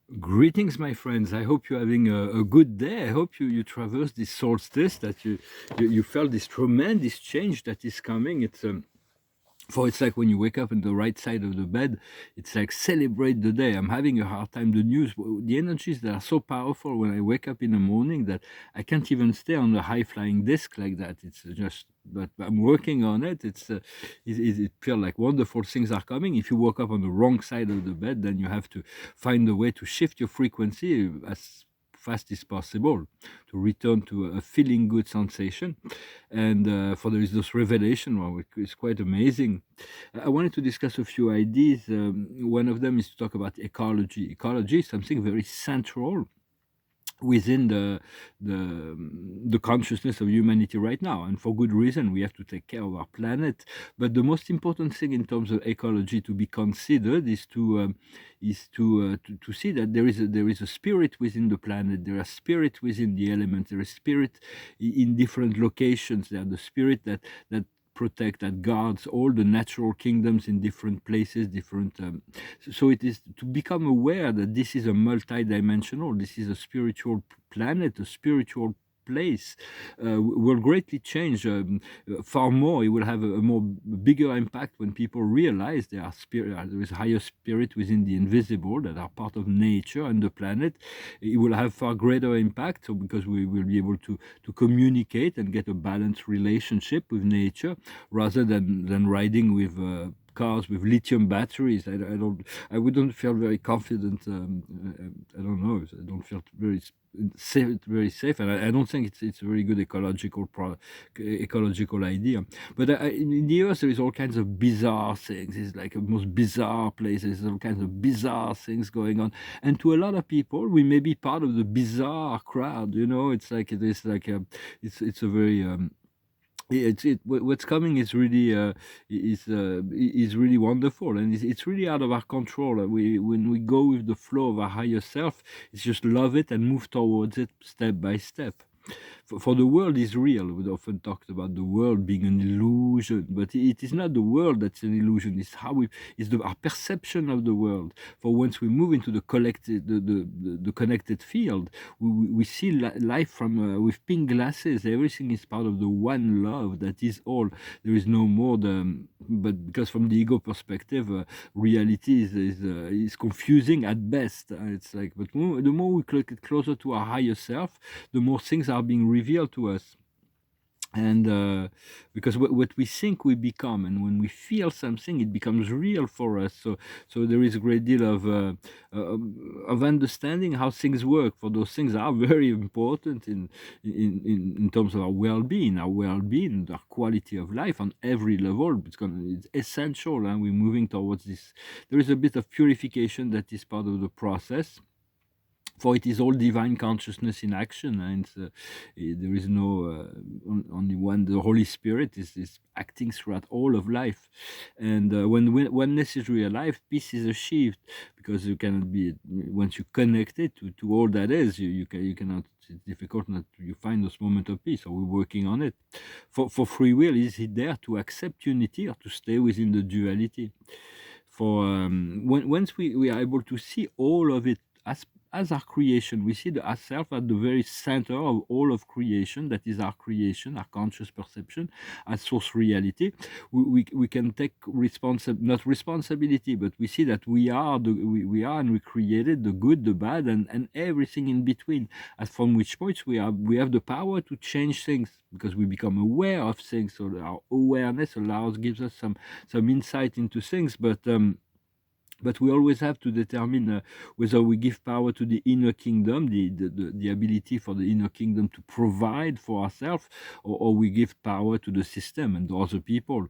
Greetings, my friends. I hope you're having a good day. I hope you traverse this solstice, that you felt this tremendous change that is coming. It's like when you wake up on the right side of the bed, it's like celebrate the day. I'm having a hard time. The news, the energies that are so powerful when I wake up in the morning that I can't even stay on the high flying disc like that. It's just, but I'm working on it. It feels like wonderful things are coming. If you woke up on the wrong side of the bed, then you have to find a way to shift your frequency as fast as possible to return to a feeling good sensation. And for there is this revelation, well, which is quite amazing. I wanted to discuss a few ideas. One of them is to talk about ecology. Ecology is something very central within the consciousness of humanity right now, and for good reason. We have to take care of our planet, but the most important thing in terms of ecology to be considered is to see that there is a spirit within the planet. There are spirit within the elements. There is spirit in different locations. There are the spirit that protect, that guards all the natural kingdoms in different places, different. So it is to become aware that this is a multi-dimensional, this is a spiritual planet, a spiritual place, will greatly change, far more. It will have a more bigger impact when people realize there are there is higher spirit within the invisible that are part of nature and the planet. It will have far greater impact, so because we will be able to communicate and get a balanced relationship with nature, rather than riding with cars with lithium batteries. I wouldn't feel very confident. I don't know. I don't feel very safe, and I don't think it's a very good ecological idea. But in the US, there is all kinds of bizarre things. It's like the most bizarre places, all kinds of bizarre things going on. And to a lot of people, we may be part of the bizarre crowd. It's like it is like it's a very what's coming is really wonderful, and it's really out of our control. We When we go with the flow of our higher self, it's just love it and move towards it step by step. For the world is real. We often talked about the world being an illusion, but it is not the world that's an illusion. It's our perception of the world. For once we move into the collected, the connected field, we see life from with pink glasses. Everything is part of the one love that is all. There is no more but because from the ego perspective, reality is confusing at best. It's like, but the more we get closer to our higher self, the more things are being revealed to us. And because what we think we become, and when we feel something, it becomes real for us. So there is a great deal of understanding how things work. For those things are very important in terms of our well-being, our quality of life on every level. It's essential, and we're moving towards this. There is a bit of purification that is part of the process, for it is all divine consciousness in action, and there is no only one. The Holy Spirit is acting throughout all of life, and when oneness is realized, peace is achieved, because you cannot be, once you connect it to all that is, you cannot. It's difficult not to, you find those moments of peace. So we're working on it. For free will, is it there to accept unity or to stay within the duality? For once we are able to see all of it as our creation, we see ourselves at the very center of all of creation. That is our creation, our conscious perception, our source reality. We can take not responsibility, but we see that we are and we created the good, the bad, and everything in between. As from which points we have the power to change things, because we become aware of things. So our awareness gives us some insight into things, but we always have to determine whether we give power to the inner kingdom, the ability for the inner kingdom to provide for ourselves, or we give power to the system and the other people.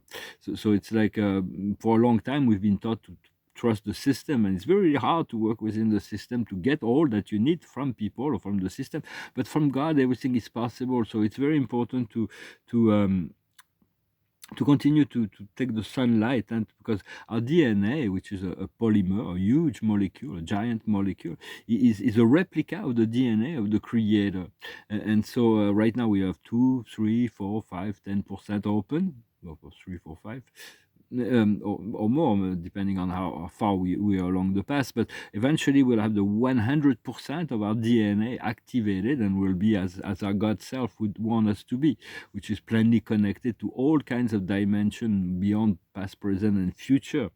So it's like, for a long time we've been taught to trust the system, and it's very hard to work within the system to get all that you need from people or from the system. But from God, everything is possible. So it's very important to continue to take the sunlight, and because our DNA, which is a polymer, a huge molecule, a giant molecule, is a replica of the DNA of the creator. And so right now we have 2, 3, 4, 5, 10% open, or 3, 4, 5. or more, depending on how far we are along the path. But eventually, we'll have the 100% of our DNA activated, and we'll be as our God self would want us to be, which is plainly connected to all kinds of dimension beyond past, present, and future.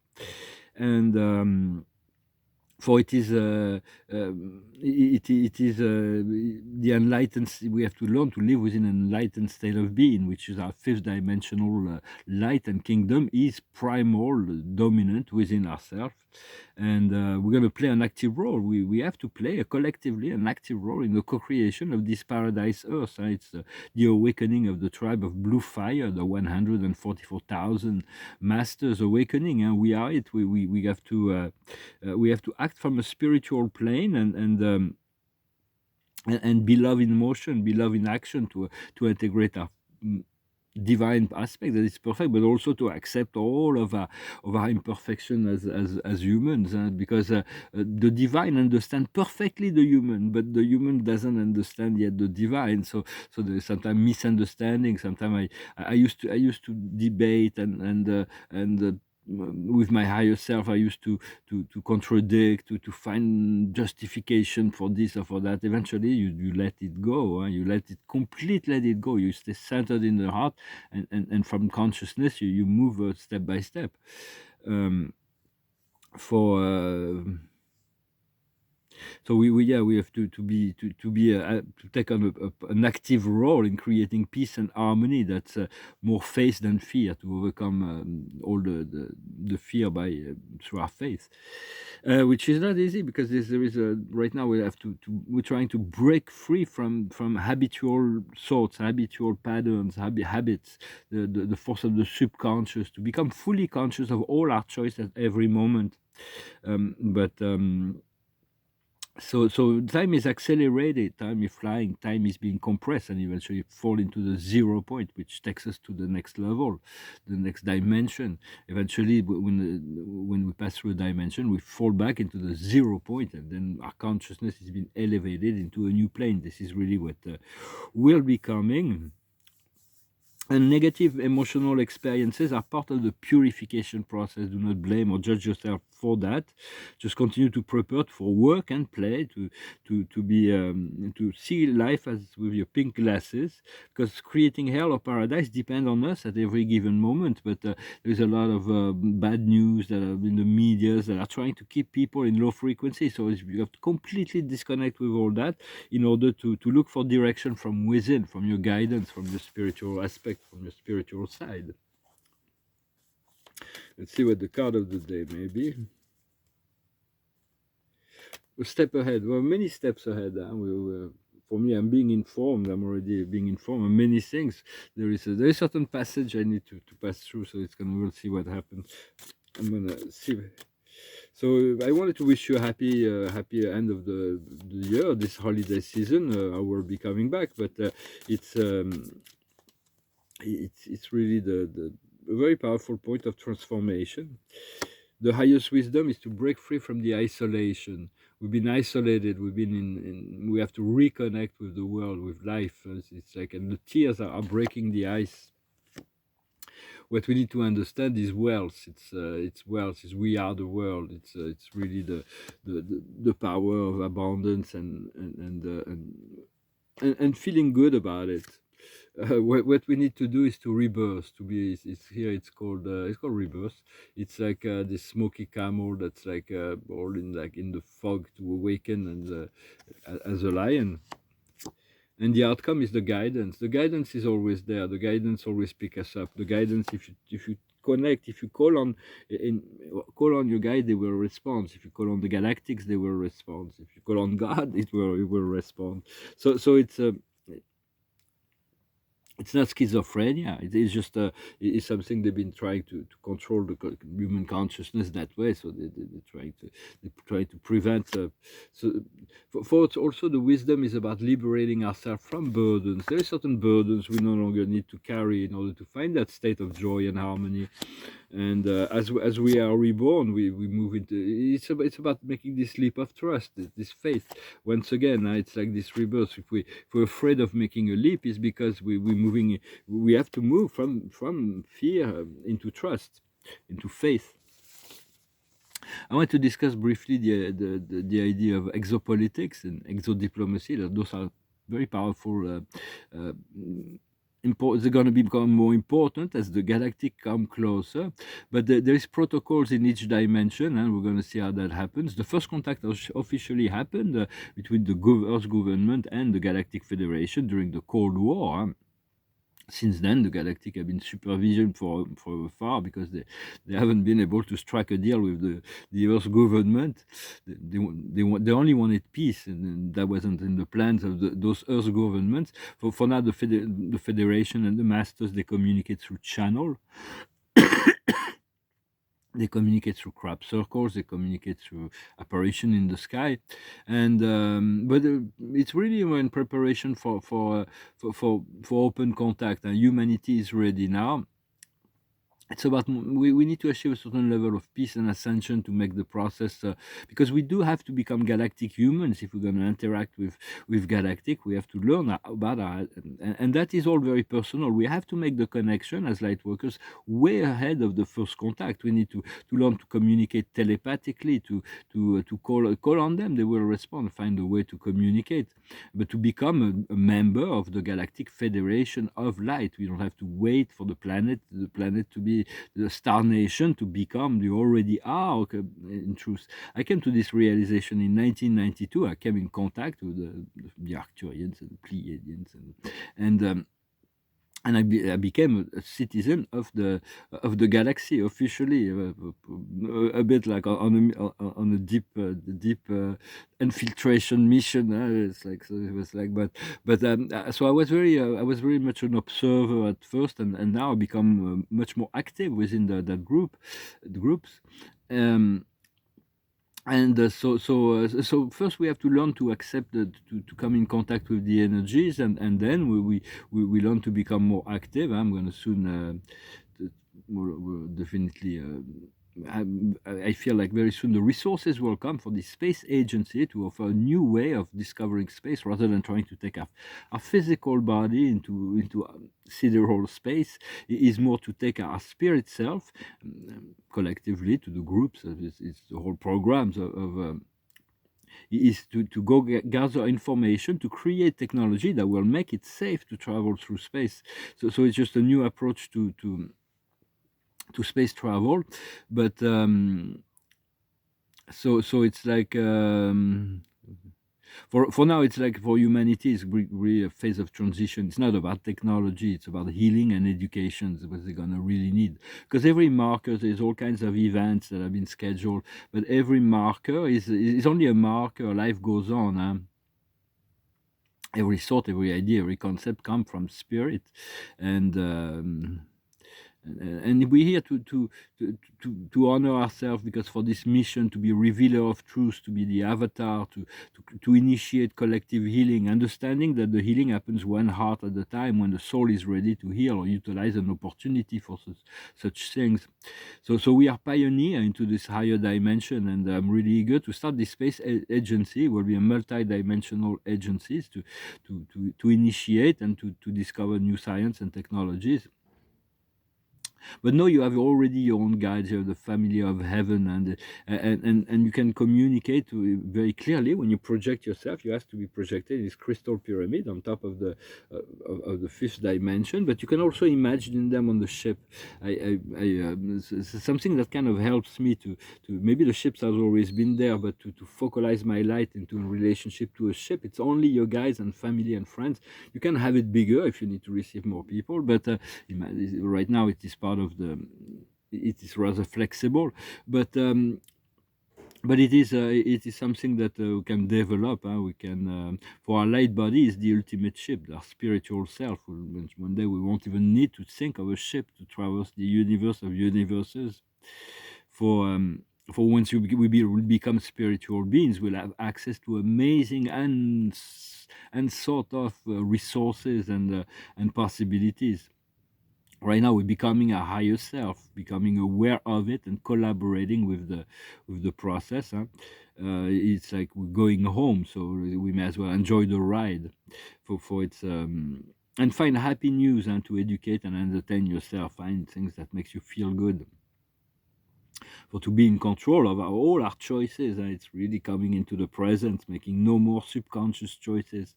And for it is it is the enlightened. We have to learn to live within an enlightened state of being, which is our fifth dimensional light and kingdom is primal, dominant within ourselves, and we're going to play an active role. We have to play collectively an active role in the co-creation of this paradise Earth. It's the awakening of the tribe of Blue Fire, the 144,000 masters awakening, and we are it. We have to act from a spiritual plane and be love in motion, be love in action to integrate our divine aspect that is perfect, but also to accept all of our imperfection as humans, because the divine understands perfectly the human, but the human doesn't understand yet the divine. So there's sometimes misunderstanding. Sometimes I used to debate and with my higher self. I used to contradict, to find justification for this or for that. Eventually you let it go, you let it go. You stay centered in the heart, and from consciousness you move step by step. For So we have to take on an active role in creating peace and harmony. That's more faith than fear, to overcome all the fear by through our faith, which is not easy, because there is a right now we're trying to break free from habitual thoughts, habitual patterns, habits, the force of the subconscious, to become fully conscious of all our choices at every moment. So time is accelerated, time is flying, time is being compressed, and eventually fall into the 0 point, which takes us to the next level, the next dimension. Eventually, when we pass through a dimension, we fall back into the 0 point, and then our consciousness is being elevated into a new plane. This is really what will be coming. And negative emotional experiences are part of the purification process. Do not blame or judge yourself for that. Just continue to prepare for work and play, to see life as with your pink glasses, because creating hell or paradise depend on us at every given moment. But there's a lot of bad news that are in the media that are trying to keep people in low frequency. So you have to completely disconnect with all that in order to look for direction from within, from your guidance, from your spiritual aspect, from your spiritual side. Let's see what the card of the day may be. A step ahead. Well, many steps ahead. For me, I'm being informed. I'm already being informed of many things. There is a certain passage I need to pass through, so we'll see what happens. I'm gonna see. So I wanted to wish you a happy end of the year, this holiday season. I will be coming back, but it's really the a very powerful point of transformation. The highest wisdom is to break free from the isolation. We've been isolated. We've been we have to reconnect with the world, with life. It's like, and the tears are breaking the ice. What we need to understand is wealth. It's wealth. We are the world. It's really the power of abundance and feeling good about it. What we need to do is to rebirth. It's here. It's called rebirth. It's like this smoky camel that's like all in the fog, to awaken and as a lion. And the outcome is the guidance. The guidance is always there. The guidance always pick us up. The guidance, if you connect, if you call on your guide, they will respond. If you call on the galactics, they will respond. If you call on God, it will respond. So it's not schizophrenia. It is just it's something they've been trying to control the human consciousness that way. So they try to prevent. So for also, the wisdom is about liberating ourselves from burdens. There are certain burdens we no longer need to carry in order to find that state of joy and harmony. And as we are reborn, we move into. It's about making this leap of trust, this faith. Once again, it's like this rebirth. If we're afraid of making a leap, is because we have to move from fear into trust. into faith. I want to discuss briefly the idea of exopolitics and exodiplomacy. Those are very powerful. They're going to become more important as the galactic come closer. But there is protocols in each dimension, and we're going to see how that happens. The first contact officially happened between the Earth government and the Galactic Federation during the Cold War. Since then, the Galactic have been supervision for far because they haven't been able to strike a deal with the Earth government. They only wanted peace, and that wasn't in the plans of those Earth governments. For now, the Federation and the Masters, they communicate through channel. They communicate through crop circles. They communicate through apparition in the sky, and but it's really in preparation for open contact. And humanity is ready now. It's about we need to achieve a certain level of peace and ascension to make the process, because we do have to become galactic humans if we're going to interact with galactic. We have to learn about our, and that is all very personal. We have to make the connection as light workers way ahead of the first contact. We need to learn to communicate telepathically, to call on them. They will respond, find a way to communicate. But to become a member of the Galactic Federation of Light, we don't have to wait for the planet to be the star nation to become. You already are. Okay, in truth, I came to this realization in 1992. I came in contact with the Arcturians and the Pleiadians, and I became a citizen of the galaxy officially, a bit like on a deep infiltration mission. It's like, so it was like, so I was very much an observer at first, and now I become much more active within that the groups. So first we have to learn to accept that, to come in contact with the energies, and then we learn to become more active. I'm going to soon we'll definitely I feel like very soon the resources will come for the space agency to offer a new way of discovering space, rather than trying to take our physical body into sidereal space. It is more to take our spirit self collectively to the groups. It's the whole programs of is to go gather information to create technology that will make it safe to travel through space. So it's just a new approach to space travel. But so it's like for now, it's like for humanity, it's really a phase of transition. It's not about technology, it's about healing and education. Is what they're gonna really need, because every marker, there's all kinds of events that have been scheduled, but every marker is only a marker. Life goes on. Every thought, every idea, every concept come from spirit, and we're here to honor ourselves, because for this mission, to be revealer of truth, to be the avatar, to initiate collective healing, understanding that the healing happens one heart at a time, when the soul is ready to heal or utilize an opportunity for such things. So we are pioneer into this higher dimension, and I'm really eager to start this space agency. It will be a multi-dimensional agencies to initiate and to discover new science and technologies. But no, you have already your own guides. You have the family of heaven, and you can communicate very clearly when you project yourself. You have to be projected in this crystal pyramid on top of the fifth dimension. But you can also imagine them on the ship. Something that kind of helps me to maybe the ships have always been there, but to focalize my light into a relationship to a ship. It's only your guides and family and friends. You can have it bigger if you need to receive more people, but right now it is part of it is rather flexible, but it is something that we can develop. We can, for our light body is the ultimate ship, our spiritual self. One day we won't even need to think of a ship to traverse the universe of universes. For once we become spiritual beings, we'll have access to amazing and sort of resources and possibilities. Right now we're becoming a higher self, becoming aware of it and collaborating with the process. It's like we're going home, so we may as well enjoy the ride for its and find happy news, and to educate and entertain yourself. Find things that makes you feel good. for to be in control of all our choices, and it's really coming into the present, making no more subconscious choices.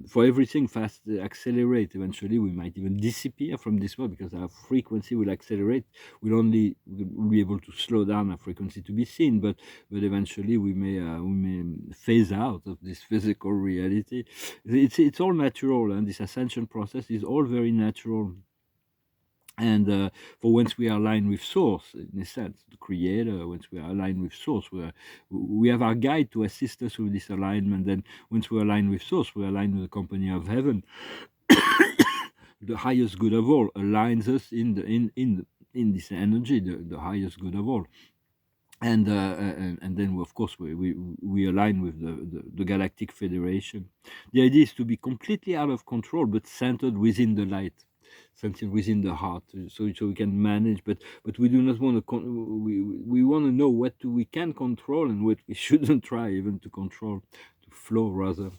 For everything fast accelerate. Eventually, we might even disappear from this world because our frequency will accelerate. We'll be able to slow down our frequency to be seen, but eventually we may phase out of this physical reality. It's all natural, and this ascension process is all very natural. And for once we are aligned with source, in a sense, the creator, once we are aligned with source, we have our guide to assist us with this alignment. Then once we're aligned with source, we're aligned with the company of heaven. The highest good of all aligns us in this energy, the highest good of all. And then of course we align with the Galactic Federation. The idea is to be completely out of control, but centered within the light, centered within the heart, so we can manage. But we do not want to. We want to know what we can control and what we shouldn't try even to control, to flow rather.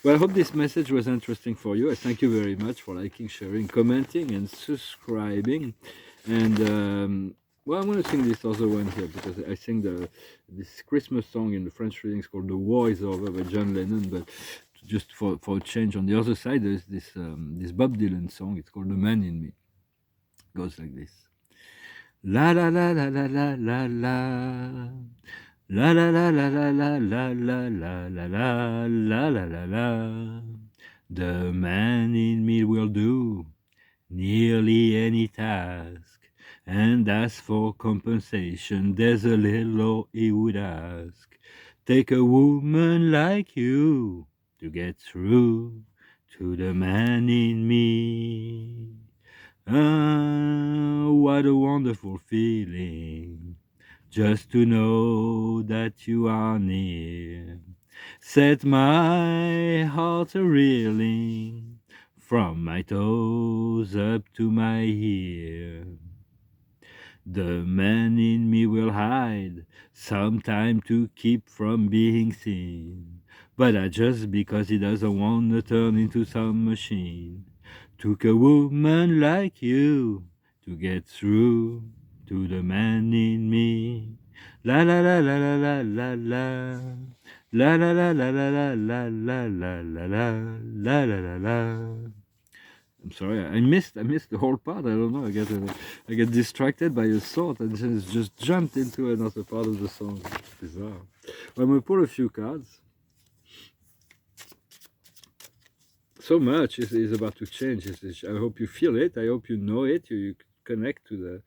Well, I hope this message was interesting for you. I thank you very much for liking, sharing, commenting, and subscribing. And well, I'm going to sing this other one here because I sing this Christmas song in the French reading. It's called "The War Is Over" by John Lennon. But just for a change, on the other side, there's this Bob Dylan song. It's called "The Man in Me." It goes like this: La la la la la la la la. La la la la la la la la la la la la la la la. The man in me will do nearly any task, and as for compensation, there's a little he would ask. Take a woman like you to get through to the man in me. Ah, what a wonderful feeling, just to know that you are near. Set my heart a-reeling from my toes up to my ear. The man in me will hide sometime to keep from being seen, but just because he doesn't want to turn into some machine. Took a woman like you to get through to the man in me. La la la la la la la la. La la la la la la la la la la la la la la. I'm sorry, I missed the whole part. I don't know. I get distracted by a thought and just jumped into another part of the song. It's bizarre. Well, I'm gonna pull a few cards. So much is about to change. I hope you feel it. I hope you know it. You connect to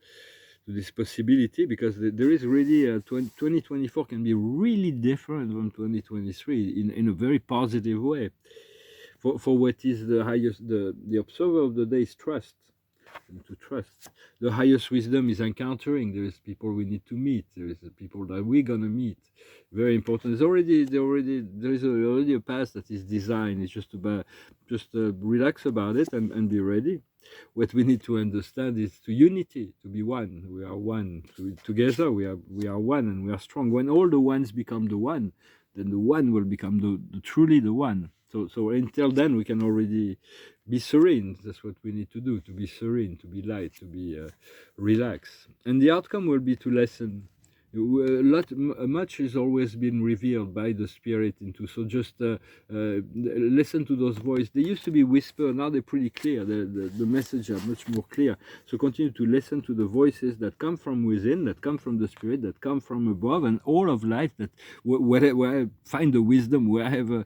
this possibility, because there is really 2024 can be really different from 2023 in a very positive way. For what is the highest, the observer of the day is trust. And to trust, the highest wisdom is encountering. There is people we need to meet. There is the people that we're gonna meet. Very important. There is already a path that is designed. It's just about relax about it and be ready. What we need to understand is to unity, to be one. We are one. Together we are one, and we are strong. When all the ones become the one, then the one will become the truly the one. So until then, we can already be serene. That's what we need to do, to be serene, to be light, to be relaxed. And the outcome will be to listen. Much has always been revealed by the spirit into. So just listen to those voices. They used to be whispered. Now they're pretty clear. The message are much more clear. So continue to listen to the voices that come from within, that come from the spirit, that come from above, and all of life. That where I find the wisdom, wherever.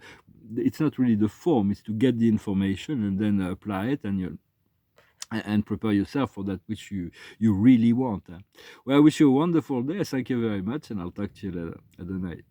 It's not really the form. It's to get the information and then apply it, and prepare yourself for that which you really want. Well, I wish you a wonderful day. Thank you very much, and I'll talk to you later. At the night.